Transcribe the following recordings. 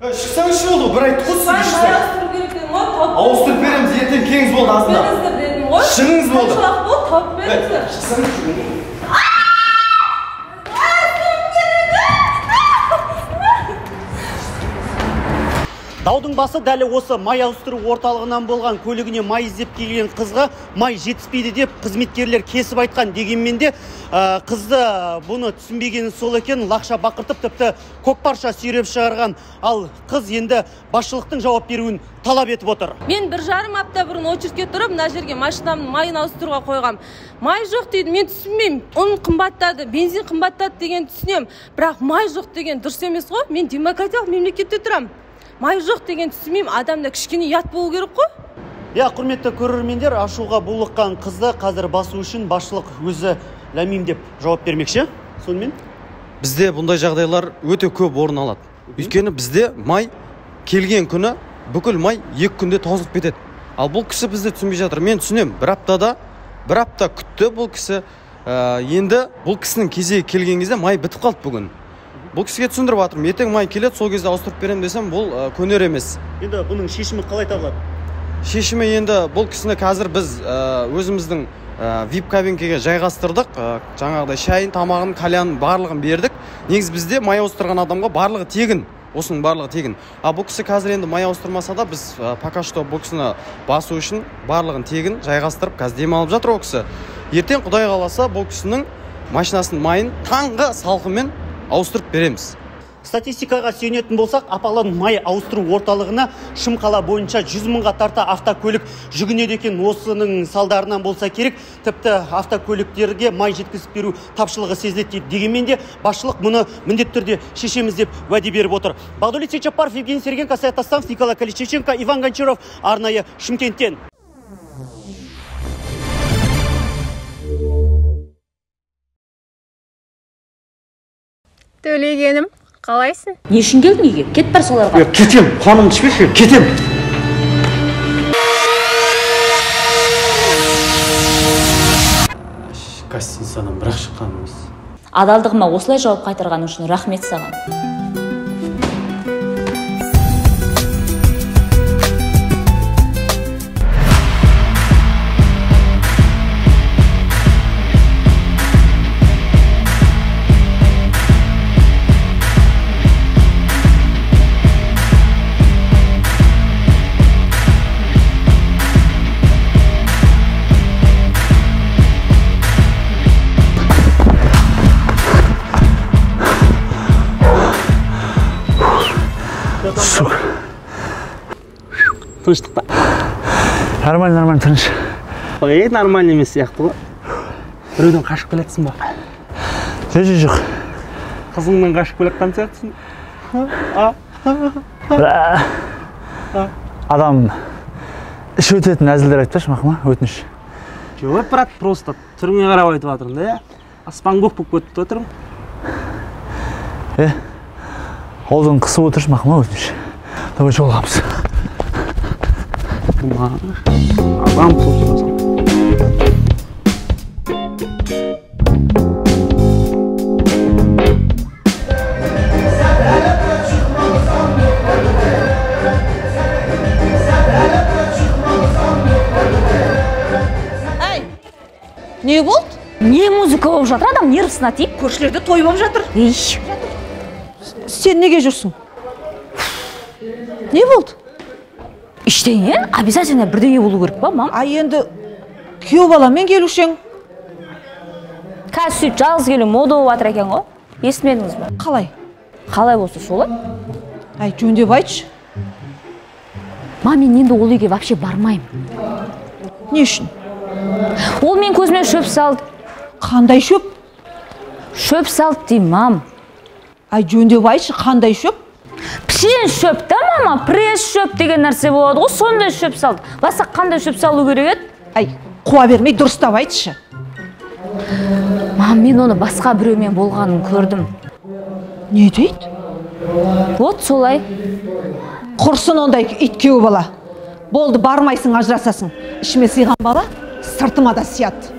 Шықсаңызшы болды, бір айтты ғой сізге шықсаңыз. Ауыстыру керек дедім ғой, тауып. Ауыстырып береміз, ертең кеңіз болды азында. Беріңіздер дедім ғой. Шыңыңыз болды. Қаншалық болды, тауып беріңіздер. Шықсаңызшы. Даудың басы дәлі осы май ауыстыру орталығынан болған. Көлігіне май іздеп келген қызға май жетіспейді деп қызметкерлер кесіп айтқан. Дегенмен де қызды бұны түсінбегені сол екен, лақша бақыртып тіпті көкпарша сүйреп шығарған. Ал қыз енді басшылықтың жауап беруін талап етіп отыр. Мен 1,5 апта бұрын очередке тұрып, мына жерге машинамның майын ауыстыруға қойғам. Май жоқ дейді, мен түсінбеймін. Ұн қымбаттады, бензин қымбаттады деген түсінем. Бірақ май жоқ деген дұрыс емес қой. Мен демократиялық мемлекетте тұрам. Май жоқ деген түсінмеймін, адамда кішкене ұят болу керек қой. Құрметті көрермендер, ашуға булыққан қызды қазір басу үшін басшылық өзі ләмим деп жауап бермекші. Сонымен бізде бұндай жағдайлар өте көп орын алады. Өйткені бізде май келген күні бүкіл май 2 күнде таусылып кетеді. Ал бұл кісі бізде түсінбей жатыр. Мен түсінем, бір апта күтті бұл кісі. Енді бұл кісінің кезегі келген кезде май бітіп қалды бүгін. Бұл кісіге түсіндіріп жатырмын. Ертең май келеді, сол кезде ауыстырып берем десем, бұл көнер емес. Енді бұның шешімі қалай табылады? Шешімі енді бұл кісіні қазір біз өзіміздің VIP кабинкеге жайғастырдық. Жаңағыдай шайын, тамағын, кальянын барлығын бердік. Негіз бізде май ауыстырған адамға барлығы тегін. Осының барлығы тегін. Бұл кісі қазір енді май ауыстырмаса да, біз пока что бұл кісіні басу үшін барлығын тегін жайғастырып, қазір демалып жатыр ол кісі. Ертең Құдай қаласа бұл кісінің машинасының майын таңғы салқынмен ауыстырып береміз. Статистикаға сүйенетін болсақ, апалан май ауыстыру орталығына Шымқала бойынша 100 мыңға тарта автокөлік жүгінеді екен. Осының салдарынан болса керек, тіпті автокөліктерге май жеткізіп беру тапшылығы сезіледі. Дегенмен де басшылық мұны міндетті түрде шешеміз деп уәде беріп отыр. Бағдәулет Сейтжаппаров, Евгений Сергенко, Саят Тастанов, Николай Колесниченко, Иван Гончаров, арнайы Шымкенттен. Төлегенім, қалайсың? Не үшін келдің үйге? Кет бар соларға. Кетем, қаным түспеші, кетем. Гостиницадан бірақ шыққанымыз. Адалдығыма осылай жауап қайтарған үшін рахмет саған. Тыныштық па? Нормально, тыныш. Нормально емес сияқты ғой. Біреуден қашып келетсің ба? Жоқ. Қызыңнан қашып келеткен сияқтысың. Адам іш өтетін әзілдер айтпашы мақыма, өтініш. Жоқ, брат, просто түріңе қарап айтып жатырмын да. Аспан көк болып кетіп отырмын. Олдың қысып отыршы мақыма, өтініш. Давай жолғамыз. Адам тұлсырасың. Не болды? Не музыка болып жатыр, адам нервысына тиіп? Көршілерде той болып жатыр. Сен неге жүрсің? Не болды? Ештеңе, обязательно бірдеңе болу керек па, мам? Енді күйеу баламен келушең. Қазір сөйтіп жалғыз келу мода болып жатыр екен ғой. Естімедіңіз ба? Қалай? Қалай болса солай? Жөндеп айтшы. Мам, мен енді ол үйге вообще бармаймын. Не үшін? Ол мен көзіме шөп салды. Қандай шөп? Шөп салды деймін, мам. Жөндеп айтшы, қандай шөп? Пішен шөп та, мама, пресс шөп деген нәрсе болады ғой, сондай шөп салды. Басқа қандай шөп салу керек еді? Қуа бермей дұрыстап айтшы. Мам, мен оны басқа біреумен болғанын көрдім. Не дейді? Вот солай. Құрсын ондай ит күйеу бала. Болды, бармайсың, ажырасасың. Ішіме сыйған бала сыртыма да сияды.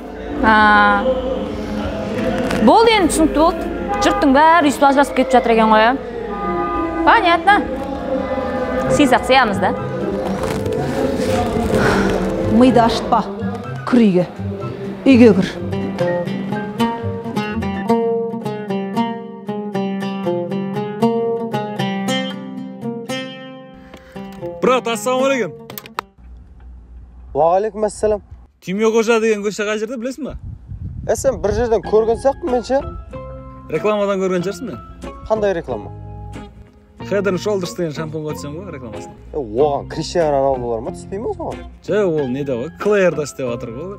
Болды енді, түсінікті болды. Жұрттың бәрі үйсіп ажырасып кетіп жатыр екен ғой. Понятно. сыйсақ сыямыз да. Миды ашытпа, кір үйге. Үйге кір. Брат, ассалаумағалейкум. Уағалейкум ассалам. Түйме қожа деген көше қай жерде білесің ба? Сен бір жерден көрген сияқтымын мен ше? Рекламадан көрген шығарсың мен. Қандай реклама? Head and Shoulders деген шампунға түсем ғой рекламасын. Оған Криштиану Роналдулар ма түспей ме соған? Ол неде ғой? Клэйрда істеп жатыр ғой.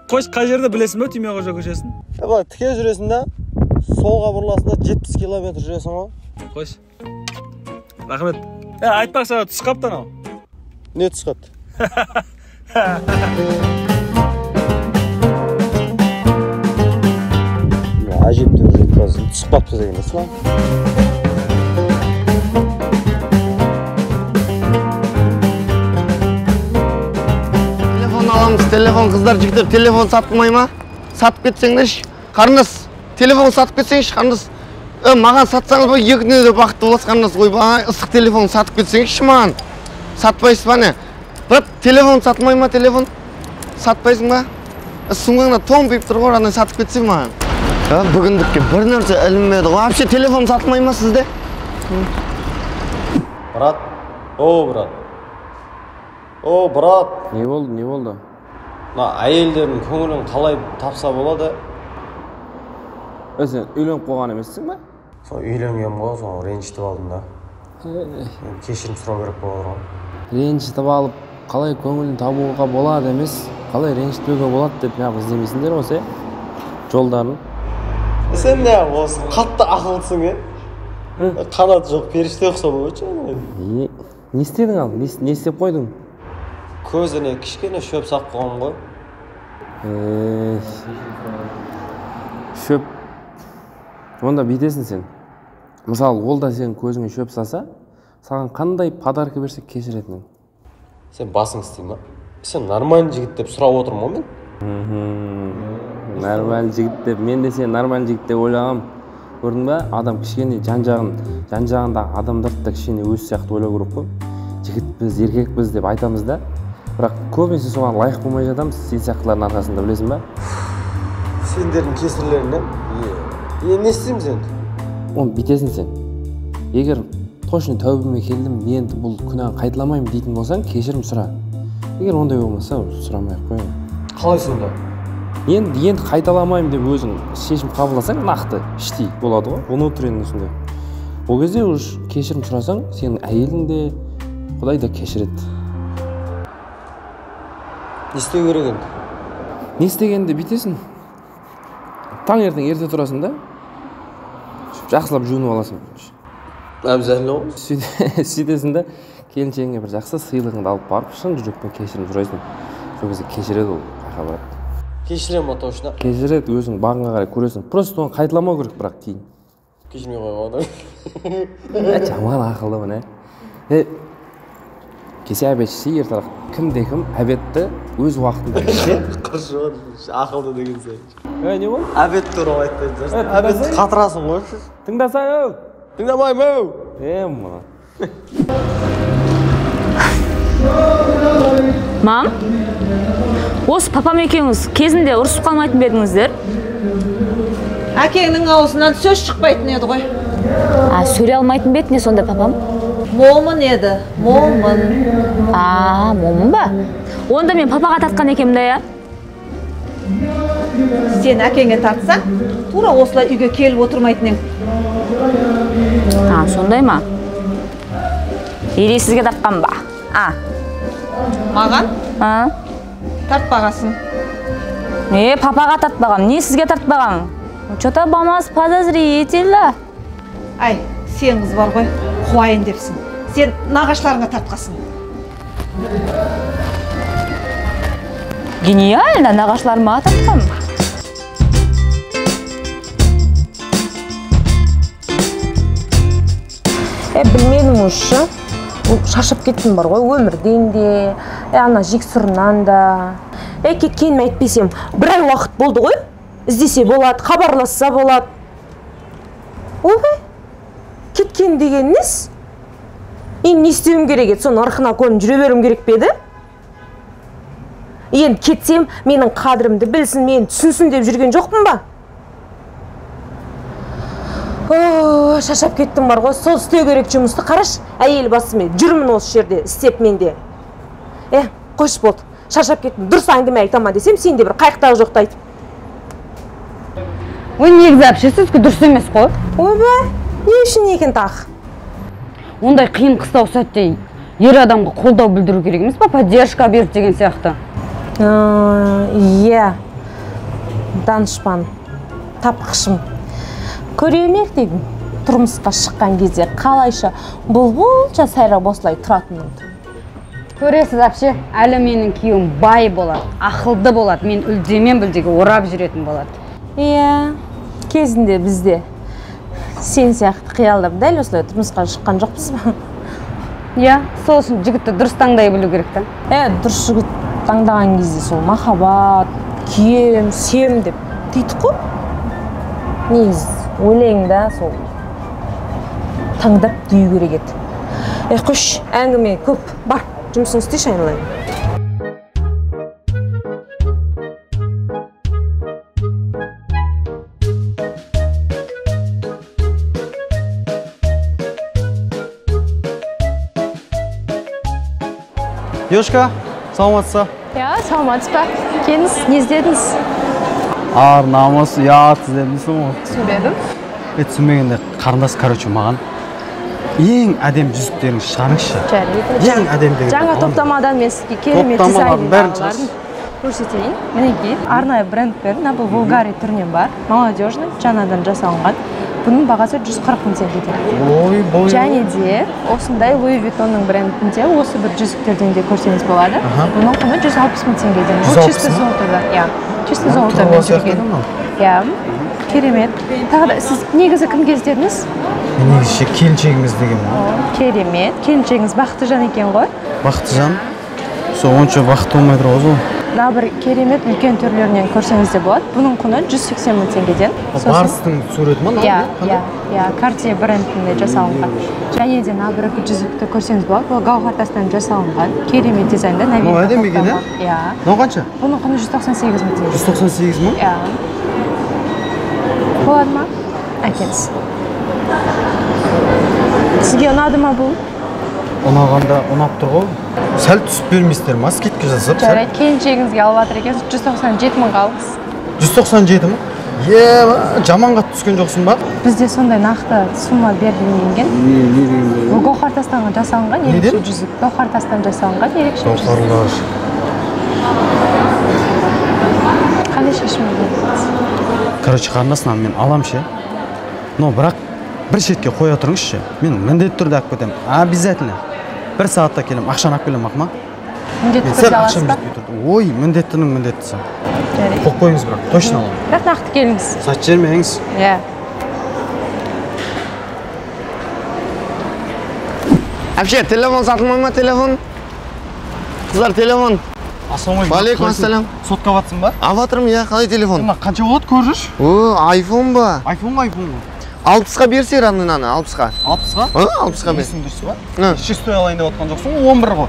Қойш қай жерде білесің ба Түйме қожа көшесін? Былай тіке жүресің да, солға бұрыласың да 70 километр жүресің ғой. Қойш. Рахмет. Айтпақшы түс қапты анау. Не түс қапты? Әжептәуір жеткізіп түсіп қапты деген несі ма? Телефон аламыз, телефон қыздар жігіттер, телефон сатылмай ма? Сатып кетсеңдерші. Қарындас, телефон сатып кетсеңші, қарындас. Маған сатсаңыз ба, екі күнде бақытты боласыз, қарындас. Ой, баған ыстық телефон сатып кетсеңші маған. Сатпайсыз ба не? Брат, телефон сатылмай ма, телефон? Сатпайсың ба? Суңғаңда томпиып тұр ғой, андай сатып кетсең маған. Бүгіндікке бір нәрсе ілінмеді ғой. Вообще телефон сатылмай ма сізде? Брат, брат. Брат. Не болды? Әйелдердің көңілін қалай тапса болады? Сен үйленіп қойған емессің ба? Сол үйленгем ғой, сол ренжітіп алдым да. Кешірім сұрау керек болады ғой. Ренжітіп алып, қалай көңілін табуға болады емес, қалай ренжітпеуге болады деп неғып іздемейсіңдер осы жолдарын. Сен не осы қатты ақылсың, қанат жоқ періште ұқсап өтші. Не істедің ал? Не істеп қойдың? Көзіне кішкене шөп сап қойғам ғой. Шөп. Онда бүйтесің сен. Мысалы, ол да сен көзіңе шөп саса, саған қандай подарка берсек кешіретін? Сен басың істейм ба? Сен нормальный жігіт деп сұрап отырмын мен? Нормальный жігіт деп, мен де сен нормальный жігіт деп ойлағам. Көрдің ба? Адам кішкене жан-жағында адамдарды да кішкене өз сияқты ойлау керек қой. Жігітпіз, еркекпіз деп айтамыз да. Бірақ көбінесе соған лайық болмай жатамыз, сен сияқтылардың арқасында, білесің ба? Сендердің кесірлерінен? Не істейміз енді? Оны бүйтесің сен. Егер точно тәубеме келдім, енді бұл күнәні қайталамаймын дейтін болсаң, кешірім сұра. Егер ондай болмаса, сұрамай-ақ қойын. Қалай сонда? Енді қайталамаймын деп өзің шешім қабылдасаң, нақты іштей болады ғой, внутренне сондай. Ол кезде уже кешірім сұрасаң, сенің әйелің де, Құдай да кешіреді. Не істеу керек енді? Не істегенде бүйтесің? Таңертең ерте тұрасың да, жақсылап жуынып аласың. Әбзәлі ғой? Сөйтесің да, келіншегіңе бір жақсы сыйлығыңды алып барып, шын жүрекпен кешірім сұрайсың. Сол кезде кешіреді ол, қайқа барады. Кешірем ба точно? Кешіреді, өзің бағыңа қарай көресің. Просто оны қайталамау керек, бірақ кейін. Кешірмей қойған. Жаман ақылды міне. Кесе әбет ішсе ертарақ кімде-кім әбетті өз уақытында ішсе. Құршыған, ақылды деген сайын. Не бол? Әбет туралы айтпай жүрсің. Әбетті қатырасың ғой. Тыңдасаң, тыңдамаймын. Мына. Мам, осы папам екеуіңіз кезінде ұрысып қалмайтын бедіңіздер? Әкеңнің аузынан сөз шықпайтын еді ғой. Сөйлей алмайтын бет не сонда папам? Момын еді, момын. Момын ба? Онда мен папаға тартқан екем да, я? Сен әкеңе тартсаң, тура осылай үйге келіп отырмайтын ең. Сондай ма? Или сізге тартқан ба? Маған? Тартпағасың. Папаға тартпағам, не сізге тартпағам? Что-то бамас подозрительно. Ай, сен қыз бар ғой, қуайын депсің. Сен нағашыларыңа тартқасың. Гениально, нағашыларыма тартқам. Білмедім ұшы. Шашып кеттім бар ғой, өмірден де, ана жексұрынан да. Кеткенім әйтпесем, бір ай уақыт болды ғой. Іздесе болады, хабарласса болады. Ойбай, кеткен деген нес? Мен не істеуім керек еді? Соның ырқына көніп жүре беруім керек пе еді? Енді кетсем, менің қадірімді білсін, мені түсінсін деп жүрген жоқпын ба? Шашап кеттім бар ғой, сол істеу керек жұмысты қараш, әйел басымен жүрмін осы жерде, істеп менде. Қойшы болды, шашап кеттім, дұрыс әңгіме айтама десем, сен де бір қайықтағы жоқты айтып. Ой, негізі әпшесізгі дұрыс емес қой. Ойба, не үшін екен тақ? Ондай қиын қыстау сәтте ер адамға қолдау білдіру керек емес па, поддержка беріп деген сияқты. Иә, данышпан, тапқышым. Көремек деген тұрмысқа шыққан кезде қалайша бұлбұлша сайрап осылай тұратынымды. Көресіз әпше, әлі менің күйеуім бай болады, ақылды болады, мен үлдемен бүлдеге орап жүретін болады. Иә, кезінде бізде сен сияқты қиялдап дәл осылай тұрмысқа шыққан жоқпыз ба? Иә, сол үшін жігітті дұрыс таңдай білу керек та. Дұрыс жігіт таңдаған кезде сол махаббат, күйем, сүйем деп дейтік қой. Негізі ойлайыңда сол таңдап деу керек еді. Қош, әңгіме көп, бар, жұмысын істейші айналайын. Девушка, саламатсыз? Саламатсыз ба? Келіңіз, не іздедіңіз? Ар, намыс, ұят іздедіңіз ғой? Түсінбедім. Түсінбегенде қарындас, маған ең әдем жүзіктерін шығарыңызшы. Ең әдем деген. Жаңа топтамадан мен сізге керемет дизайнерларын көрсетейін. Мінекей, арнайы брендпен, бұл Вулгари түрінен бар, молодежный, жаңадан жасалынған. Бұның бағасы 140 мың теңгеден. Және де осындай Louis Vuittonның брендінде осы бір жүзіктерден де көрсеңіз болады. Бұның құны 160 мың теңгеден. Бұл чисто золотода. Чисто золотомен жүрген. Керемет. Тағы да сіз негізі кімге іздедіңіз? Негізі келіншегіміз деген. Керемет. Келіншегіңіз Бақытжан екен ғой? Бақытжан? Сол онша бақыт болмай тұр ғой. Мына бір керемет үлкен түрлерінен көрсеңіз де болады. Бұның құны 180 мың теңгеден. Барыстың суреті ма? Иә, Cartier брендінде жасалынған. Және де мына бір жүзікті көрсеңіз болады. Бұл гауһар тастан жасалынған. Керемет дизайнда. Бұл әдем екен, иә? Мынау қанша? Бұның құны 198 мың теңге. 198 мың? Иә. Болады ма? Әкеліңіз. Сізге ұнады ма бұл? Ұнағанда ұнап тұр ғой. Сәл түсіп бермейсіздер ма? Скидка жасап? Жарайды, келіншегіңізге алып жатыр екенсіз, 197 мың алыңыз. 197 мың? Жаманға түскен жоқсың ба? Бізде сондай нақты сумма берілмеген. Бұл гауһар тастан жасалынған ерекше жүзік. Гауһар тастан жасалынған ерекше жүзік. Гауһарлар. Қандай шешім бердіңіз? Короче, қарындасынан мен алам ше. Но бірақ бір шетке қоя тұрыңызшы. Мен міндетті түрде алып кетемін. Обязательно. Бір сағатта келем, ақшаны алып келем, ақма? Міндетті түрде аласыз ба? Ой, міндеттінің міндеттісі. Қоқ қойыңыз бірақ, точно алам. Бірақ нақты келіңіз. Сат жермеңіз. Иә. Әпше, телефон сатылмай ма, телефон? Қыздар, телефон. Алейкум ассалам. Сотқа батсың ба? Аватырым, иә, қалай телефон? Қанша болады көріш? Айфон ба? Айфон ба? 60-қа берсе раннан, 60-қа. 60-қа? 60-қа бер. Несің дұрсы ба? Шестой алайын деп отқан жоқсың, 11 ғой.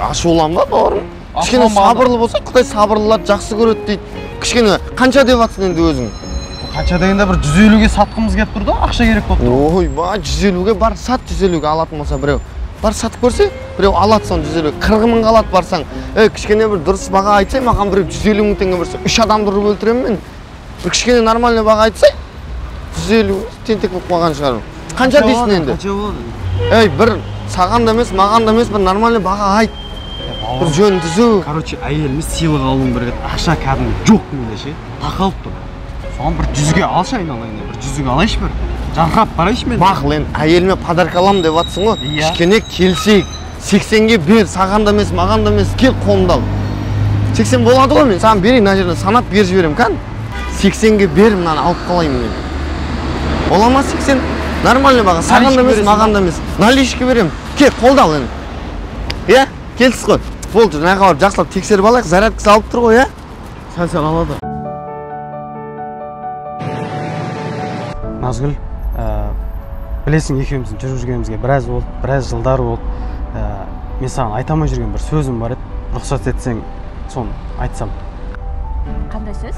Ашулан ба, бауырым? Кішкене сабырлы болса, Құдай сабырлыларды жақсы көреді дейді. Кішкене қанша деп атсың енді өзің? Қанша дегенде бір 150-ге сатқымыз келіп тұрды, ақша керек болып тұр. Ой, ба, 150-ге бар, сат 150-ге алатын болса біреу. Бар сатып көрсе, біреу алады сон 150-ге. 40 мың алады барсаң. Кішкене бір дұрыс баға айтсай, маған біреу 150 мың теңге берсе, 3 адамды ұрып өлтіремін мен. Бір кішкене нормальный баға айтсай, 150 тентек болып қалған шығармын. Қанша дейсің енді? Қанша болады? Бір саған да емес, маған да емес, бір нормальный баға айт. Бір жөн түзу. Короче, әйеліміз сыйлық алуын бір ақша кәдімгі жоқ менде ше. Тақалып тұр. Соған бір 100-ге алшы айналайын, бір 100-ге алайшы бір. Жаңғырап барайшы мен. Бақыл, енді әйеліме подарка аламын деп атсың ғой. Кішкене келсек, 80-ге бер, саған да емес, маған да емес, кел қолымды ал. 80 болады ғой мен, саған берейін, мына жерден санап беріп жіберемін, кән? 80-ге бер, мынаны алып қалайын мен. Ола ма 80? Нормальный баға, саған да емес, маған да емес. Наличке беремін. Кел, қолды ал енді. Иә? Келсіз ғой. Болды, жаңаға барып жақсылап тексеріп алайық, зарядкасы алып тұр ғой, иә? Сәл алады. Назгүл, білесің екеуміздің жүріп жүргенімізге біраз жылдар болды. Мен саған айта алмай жүрген бір сөзім бар еді. Рұқсат етсең, соны айтсам. Қандай сөз?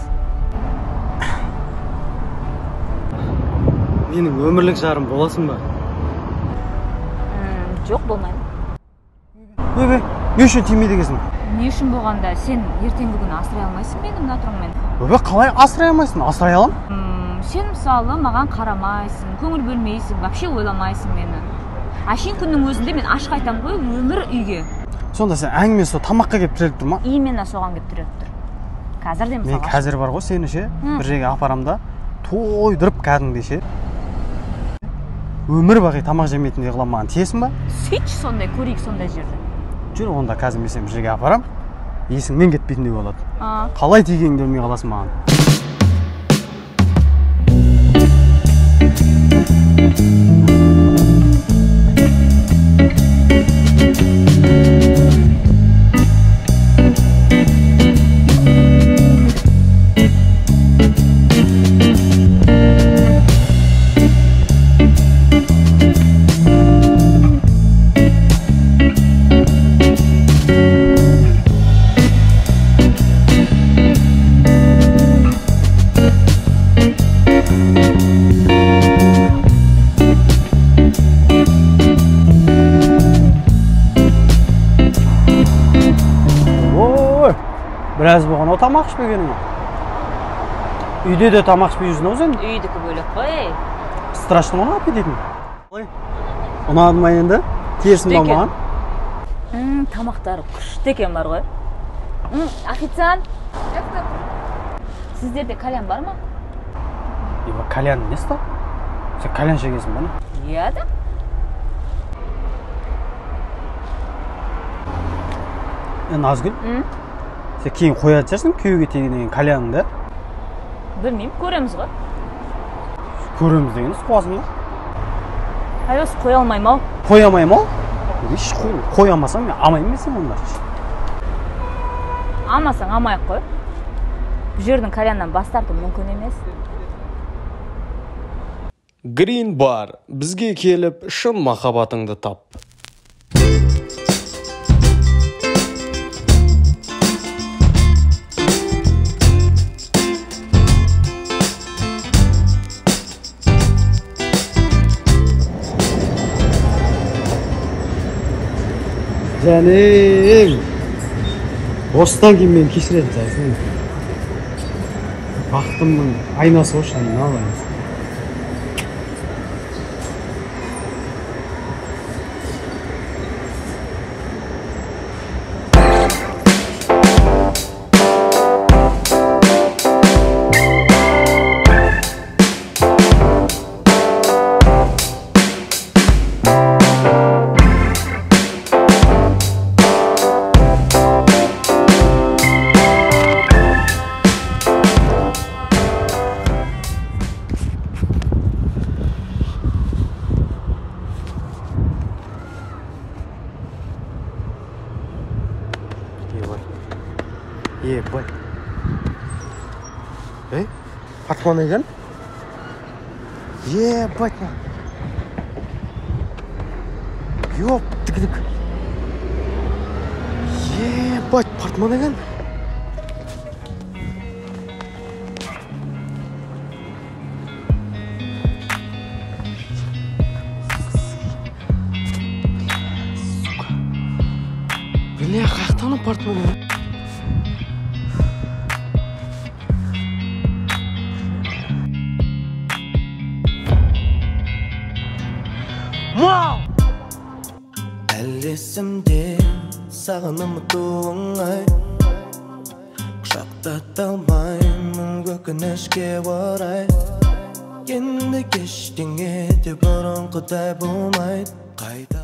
Менің өмірлік жарым боласың ба? Жоқ, болмаймын. Не үшін тимейді екенсің? Не үшін болғанда сен ертеңгі күні асырай алмайсың мені мына тұрыңмен? Қалай асырай алмайсың? Асырай алам? Сен мысалы маған қарамайсың, көңіл бөлмейсің, вообще ойламайсың мені. Ашин күннің өзінде мен ашық айтам ғой, өмір үйге. Сонда сен әңгіме сол тамаққа келіп тіреліп тұр ма? Именно соған келіп тіреліп тұр. Қазір де мысалы. Мен қазір бар ғой сені ше, бір жерге апарамда тойдырып кәдімгідей ше. Өмір бақи тамақ жемейтіндей қылам, маған тиесің ба? Сөйтші сондай, көрейік сондай жерді. Жүр, онда қазір мен сені бір жерге апарам, есіңнен кетпейтіндей болады. Қалай тигеніңді білмей қаласың маған. Біраз болған, о тамақ ішпегенің ма? Үйде де тамақ ішпей жүрсің ау сен? Үйдікі бөлек қой. Страшно ма аппетитің? Ұнады ма енді? Тиесің ба маған? Тамақтары күшті екен бар ғой. Официант. Сіздерде кальян бар ма? Кальян несі да? Сен кальян шегесің ба не? Иә да. Назгүл? Сен кейін қояды жүрсің күйеуге тегенеген кальяныңды? Білмеймін, көреміз ғой. Көреміз дегеніз қоясың ба? Айос қоя алмайым ау. Қоя алмайым ау? Қоя алмасам мен амайым мен сен онда. Амасаң амайық қой. Бұл жердің кальяннан бас тарту мүмкін емес. Green Bar, бізге келіп шын махаббатыңды тап. Жәнең, осыдан кейін мен кешіретін жайсың. Бақытымның айнасы ғой шайын алайыз. Ебать. Портмоне екен? Ебать. Ёп, тік. Ебать, портмоне екен? Бля, қаяқтан портмоне? Әлесімде саған ұмыту оңай, құшақтата алмаймын өкінішке орай. Енді ештеңе де бұрынғыдай болмайды.